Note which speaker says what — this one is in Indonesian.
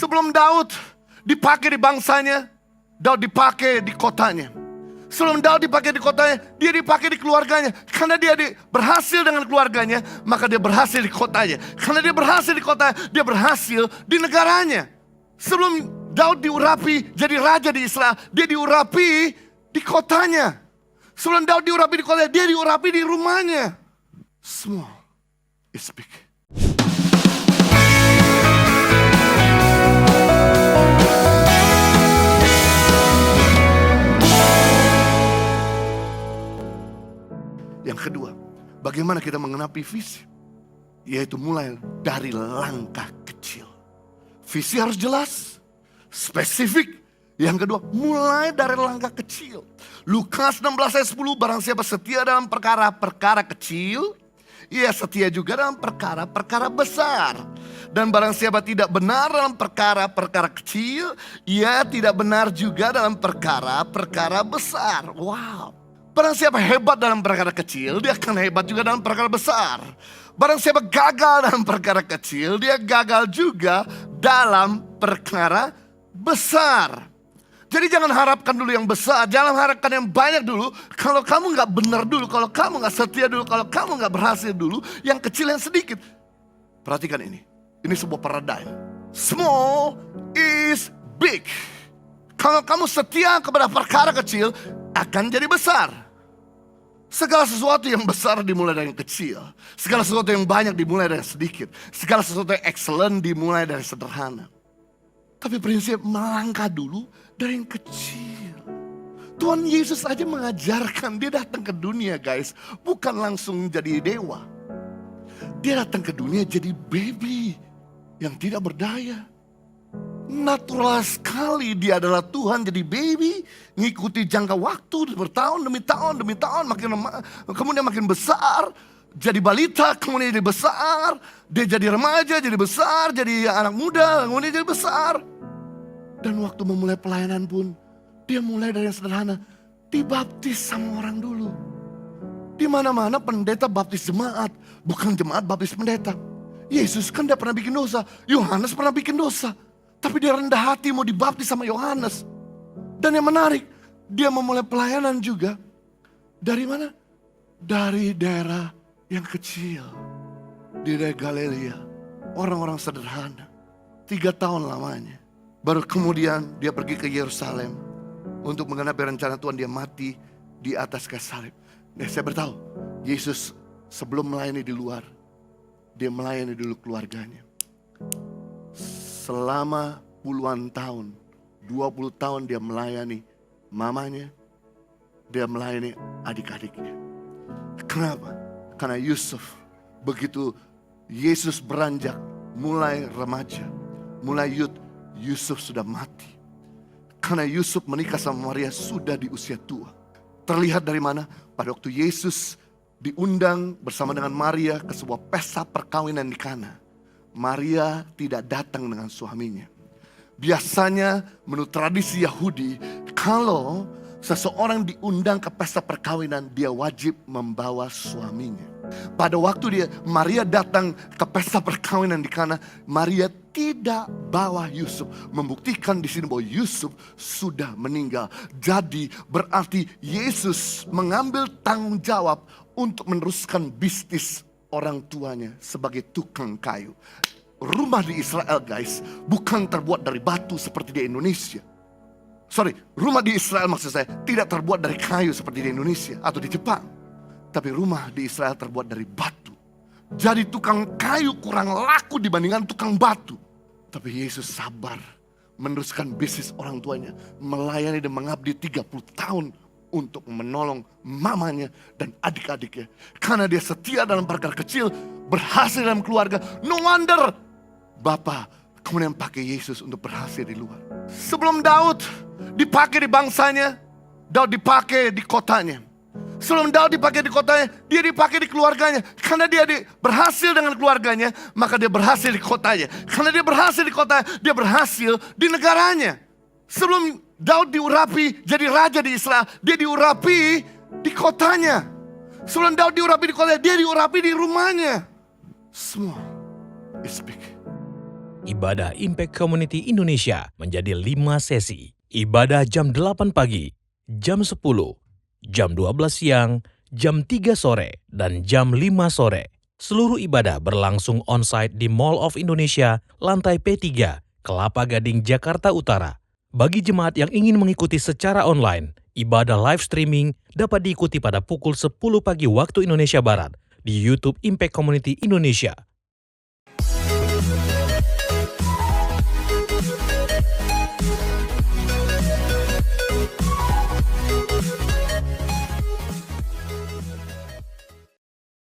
Speaker 1: Sebelum Daud dipakai di bangsanya, Daud dipakai di kotanya. Sebelum Daud dipakai di kotanya, dia dipakai di keluarganya. Karena dia berhasil dengan keluarganya, maka dia berhasil di kotanya. Karena dia berhasil di kotanya, dia berhasil di negaranya. Sebelum Daud diurapi jadi raja di Israel, dia diurapi di kotanya. Sebelum Daud diurapi di kotanya, dia diurapi di rumahnya. Small is big. Yang kedua, bagaimana kita mengenapi visi? Yaitu mulai dari langkah kecil. Visi harus jelas, spesifik. Yang kedua, mulai dari langkah kecil. Lukas 16 ayat 10, barang siapa setia dalam perkara-perkara kecil, ia setia juga dalam perkara-perkara besar. Dan barang siapa tidak benar dalam perkara-perkara kecil, ia tidak benar juga dalam perkara-perkara besar. Wow. Barang siapa hebat dalam perkara kecil, dia akan hebat juga dalam perkara besar. Barang siapa gagal dalam perkara kecil, dia gagal juga dalam perkara besar. Jadi jangan harapkan dulu yang besar, jangan harapkan yang banyak dulu. Kalau kamu gak benar dulu, kalau kamu gak setia dulu, kalau kamu gak berhasil dulu, yang kecil yang sedikit. Perhatikan ini sebuah paradigm. Small is big. Kalau kamu setia kepada perkara kecil, akan jadi besar. Segala sesuatu yang besar dimulai dari yang kecil. Segala sesuatu yang banyak dimulai dari yang sedikit. Segala sesuatu yang excellent dimulai dari sederhana. Tapi prinsip melangkah dulu dari yang kecil. Tuhan Yesus aja mengajarkan, dia datang ke dunia guys, bukan langsung jadi dewa. Dia datang ke dunia jadi baby yang tidak berdaya. Natural sekali dia adalah Tuhan jadi baby, ngikuti jangka waktu bertahun demi tahun, kemudian makin besar, jadi balita, kemudian jadi besar, dia jadi remaja, jadi besar, jadi anak muda, kemudian jadi besar. Dan waktu memulai pelayanan pun, dia mulai dari yang sederhana, dibaptis sama orang dulu. Di mana-mana pendeta baptis jemaat, bukan jemaat baptis pendeta. Yesus kan tidak pernah bikin dosa, Yohanes pernah bikin dosa. Tapi dia rendah hati mau dibaptis sama Yohanes. Dan yang menarik, dia memulai pelayanan juga. Dari mana? Dari daerah yang kecil. Di daerah Galilea. Orang-orang sederhana. 3 tahun lamanya. Baru kemudian dia pergi ke Yerusalem. Untuk menggenapi rencana Tuhan, dia mati di atas kayu salib. Nah, saya beritahu, Yesus sebelum melayani di luar, dia melayani dulu keluarganya. Selama puluhan tahun, 20 tahun dia melayani mamanya, dia melayani adik-adiknya. Kenapa? Karena Yusuf, begitu Yesus beranjak, mulai remaja, mulai Yusuf sudah mati. Karena Yusuf menikah sama Maria sudah di usia tua. Terlihat dari mana? Pada waktu Yesus diundang bersama dengan Maria ke sebuah pesta perkawinan di Kana. Maria tidak datang dengan suaminya. Biasanya menurut tradisi Yahudi, kalau seseorang diundang ke pesta perkawinan, dia wajib membawa suaminya. Pada waktu Maria datang ke pesta perkawinan di Kana, Maria tidak bawa Yusuf, membuktikan di sini bahwa Yusuf sudah meninggal. Jadi berarti Yesus mengambil tanggung jawab untuk meneruskan bisnis orang tuanya sebagai tukang kayu. Rumah di Israel guys, bukan terbuat dari batu seperti di Indonesia. Rumah di Israel maksud saya tidak terbuat dari kayu seperti di Indonesia atau di Jepang. Tapi rumah di Israel terbuat dari batu. Jadi tukang kayu kurang laku dibandingkan tukang batu. Tapi Yesus sabar meneruskan bisnis orang tuanya, melayani dan mengabdi 30 tahun untuk menolong mamanya dan adik-adiknya. Karena dia setia dalam perkara kecil, berhasil dalam keluarga. No wonder Bapa kemudian pakai Yesus untuk berhasil di luar. Sebelum Daud dipakai di bangsanya, Daud dipakai di kotanya. Sebelum Daud dipakai di kotanya, dia dipakai di keluarganya. Karena dia berhasil dengan keluarganya, maka dia berhasil di kotanya. Karena dia berhasil di kotanya, dia berhasil di negaranya. Sebelum Daud diurapi jadi raja di Israel, dia diurapi di kotanya. Sebelum Daud diurapi di kotanya, dia diurapi di rumahnya. Small is big.
Speaker 2: Ibadah Impact Community Indonesia menjadi 5 sesi. Ibadah jam 8 pagi, jam 10, jam 12 siang, jam 3 sore, dan jam 5 sore. Seluruh ibadah berlangsung on-site di Mall of Indonesia, lantai P3, Kelapa Gading, Jakarta Utara. Bagi jemaat yang ingin mengikuti secara online, ibadah live streaming dapat diikuti pada pukul 10 pagi waktu Indonesia Barat di YouTube Impact Community Indonesia.